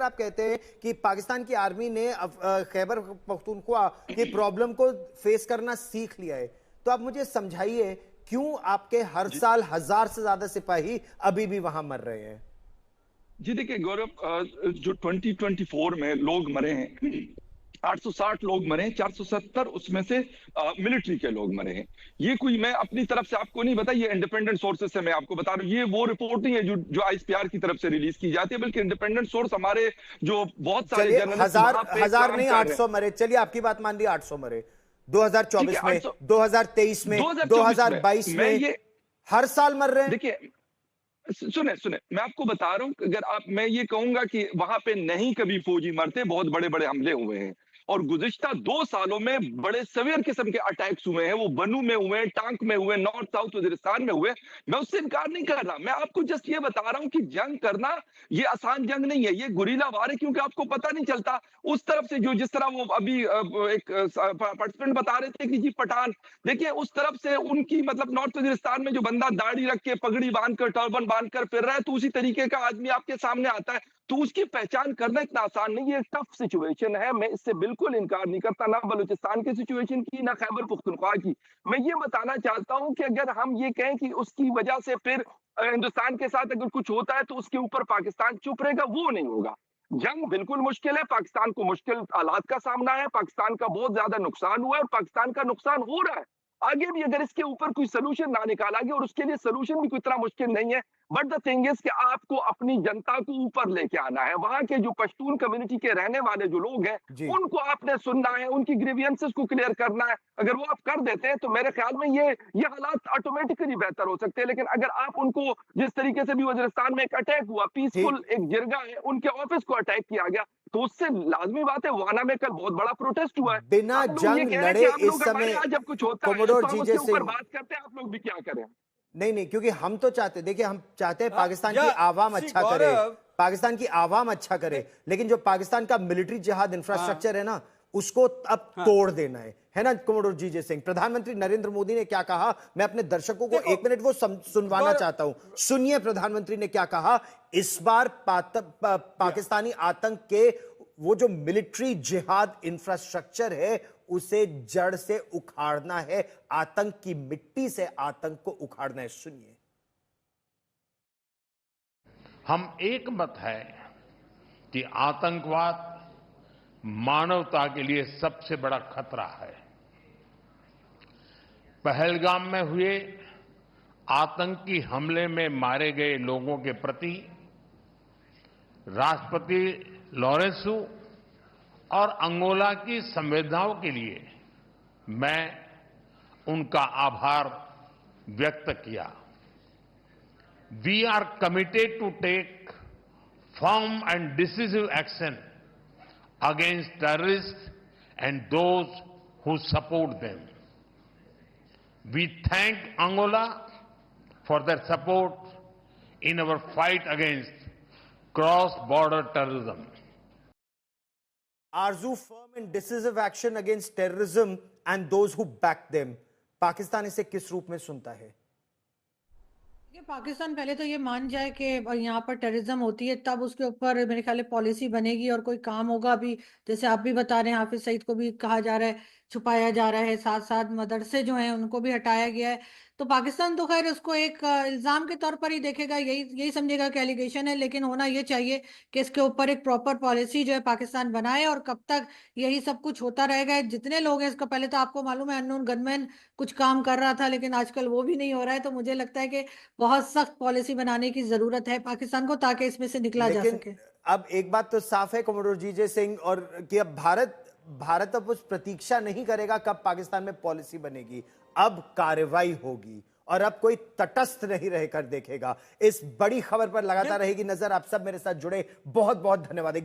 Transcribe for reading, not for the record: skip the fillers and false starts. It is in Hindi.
आप कहते हैं कि पाकिस्तान की आर्मी ने खैबर पख्तूनख्वा की प्रॉब्लम को फेस करना सीख लिया है, तो आप मुझे समझाइए क्यों आपके हर साल 1000 से ज्यादा सिपाही अभी भी वहां मर रहे हैं? जी देखिए गौरव, जो 2024 में लोग मरे हैं, 860 लोग मरे हैं, 470 उसमें से मिलिट्री के लोग मरे हैं। ये कोई मैं अपनी तरफ से आपको नहीं बता, ये इंडिपेंडेंट सोर्सेस से मैं आपको बता रहा हूँ। ये वो रिपोर्ट नहीं है जो आईएसपीआर की तरफ से रिलीज की जाती है, बल्कि इंडिपेंडेंट सोर्स हमारे जो बहुत सारे चलिए, जर्नलिस्ट हजार वहां पे हजार काम नहीं, कर रहे हैं। 800 मरे। चलिए, आपकी बात मान ली, 800 मरे ठीक है, 2024 में, 800 2023 में, 2024 में 2022 मैं में, ये हर साल मर रहे हैं। देखिए, सुने सुने मैं आपको बता रहा हूं कि अगर आप मैं ये कहूंगा कि वहां पे नहीं कभी फौजी मरते, बहुत बड़े बड़े हमले हुए हैं और गुज़िश्ता 2 सालों में बड़े सवेर किस्म के अटैक्स हुए हैं। वो बनू में हुए, टांक में हुए, नॉर्थ साउथ वजीरिस्तान में हुए। मैं उससे इनकार नहीं कर रहा, मैं आपको जस्ट ये बता रहा हूं कि जंग करना ये आसान जंग नहीं है, ये गुरीला वार है। क्योंकि आपको पता नहीं चलता उस तरफ से जो जिस तरह वो अभी एक पार्टिसिपेंट बता रहे थे कि जी पठान, देखिए उस तरफ से उनकी मतलब नॉर्थ वजीरिस्तान में जो बंदा दाढ़ी रख के पगड़ी बांधकर टर्बन बांधकर फिर रहा है, तो उसी तरीके का आदमी आपके सामने आता है, तो उसकी पहचान करना इतना आसान नहीं है। टफ सिचुएशन है, मैं इससे बिल्कुल इनकार नहीं करता, ना बलूचिस्तान की सिचुएशन की, ना खैबर पुख्तनख्वा की। मैं ये बताना चाहता हूं कि अगर हम ये कहें कि उसकी वजह से फिर हिंदुस्तान के साथ अगर कुछ होता है तो उसके ऊपर पाकिस्तान चुप रहेगा, वो नहीं होगा। जंग बिल्कुल मुश्किल है, पाकिस्तान को मुश्किल हालात का सामना है, पाकिस्तान का बहुत ज्यादा नुकसान हुआ है और पाकिस्तान का नुकसान हो रहा है। आगे भी अगर इसके ऊपर कोई सोल्यूशन ना निकाला गया, और उसके लिए सोल्यूशन भी कोई इतना मुश्किल नहीं है, बट द थिंग इज कि आपको अपनी जनता को ऊपर लेके आना है। वहां के जो पश्तून कम्युनिटी के रहने वाले जो लोग हैं, जी, उनको आपने सुनना है, उनकी ग्रीवियंसेस को क्लियर करना है। अगर वो आप कर देते हैं तो मेरे ख्याल में ये हालात ऑटोमेटिकली बेहतर हो सकते हैं। लेकिन अगर आप उनको जिस तरीके से भी वजीरिस्तान में एक अटैक हुआ, ठीक। पीसफुल एक जिरगा है, उनके ऑफिस को अटैक किया गया, तो उससे लाजमी बात है वाना में कल बहुत बड़ा प्रोटेस्ट हुआ है। बिना आप लोग ये जंग कह रहे हैं कि लड़े हम इस लोग हमारे समय यहाँ जब कुछ होता है कोमोडोर तो हम जीजे उसके ऊपर सिंह, बात करते हैं, आप लोग भी क्या करें। नहीं नहीं, क्योंकि हम तो चाहते, देखिए, हम चाहते हैं पाकिस्तान की या आवाम श्री अच्छा करे, गौरव, पाकिस्तान की आवाम अच्छा करे, लेकिन जो पाकिस्तान का मिलिट्री जिहाद इंफ्रास्ट्रक्चर है ना, उसको अब तोड़ देना है ना कोमोडोर जीजे सिंह? प्रधानमंत्री नरेंद्र मोदी ने क्या कहा, मैं अपने दर्शकों को देखो, एक मिनट वो सुनवाना चाहता हूं। सुनिए प्रधानमंत्री ने क्या कहा। इस बार पाकिस्तानी आतंक के वो जो मिलिट्री जिहाद इंफ्रास्ट्रक्चर है, उसे जड़ से उखाड़ना है, आतंक की मिट्टी से आतंक को उखाड़ना है। सुनिए। हम एक मत है कि आतंकवाद मानवता के लिए सबसे बड़ा खतरा है। पहलगाम में हुए आतंकी हमले में मारे गए लोगों के प्रति राष्ट्रपति लॉरेंसो और अंगोला की संवेदनाओं के लिए मैं उनका आभार व्यक्त किया। We are committed to take firm and decisive action against terrorists and those who support them. We thank Angola for their support in our fight against cross-border terrorism. Aarzoo firm and decisive action against terrorism and those who back them. Pakistan इसे किस रूप में सुनता है? पाकिस्तान पहले तो ये मान जाए कि यहाँ पर टेररिज्म होती है, तब उसके ऊपर मेरे ख्याल पॉलिसी बनेगी और कोई काम होगा। अभी जैसे आप भी बता रहे हैं, हाफिज सईद को भी कहा जा रहा है, छुपाया जा रहा है, साथ साथ मदरसे जो हैं उनको भी हटाया गया है। तो पाकिस्तान तो खैर उसको एक इल्ज़ाम के तौर पर ही देखेगा, यही यही समझेगा कि एलिगेशन है। लेकिन होना ये चाहिए कि इसके ऊपर एक प्रॉपर पॉलिसी जो है पाकिस्तान बनाए। और कब तक यही सब कुछ होता रहेगा? जितने लोग हैं, इसका पहले तो आपको मालूम है अननोन गनमैन कुछ काम कर रहा था, लेकिन आजकल वो भी नहीं हो रहा है। तो मुझे लगता है कि बहुत सख्त पॉलिसी बनाने की जरूरत है पाकिस्तान को, ताकि इसमें से निकला जा लेकिन सके। अब एक बात तो साफ है कोमोडोर जीजे सिंह, और कि अब भारत अब उस प्रतीक्षा नहीं करेगा कब पाकिस्तान में पॉलिसी बनेगी, अब कार्रवाई होगी और अब कोई तटस्थ नहीं रहकर देखेगा। इस बड़ी खबर पर लगातार रहेगी नजर। आप सब मेरे साथ जुड़े, बहुत बहुत धन्यवाद।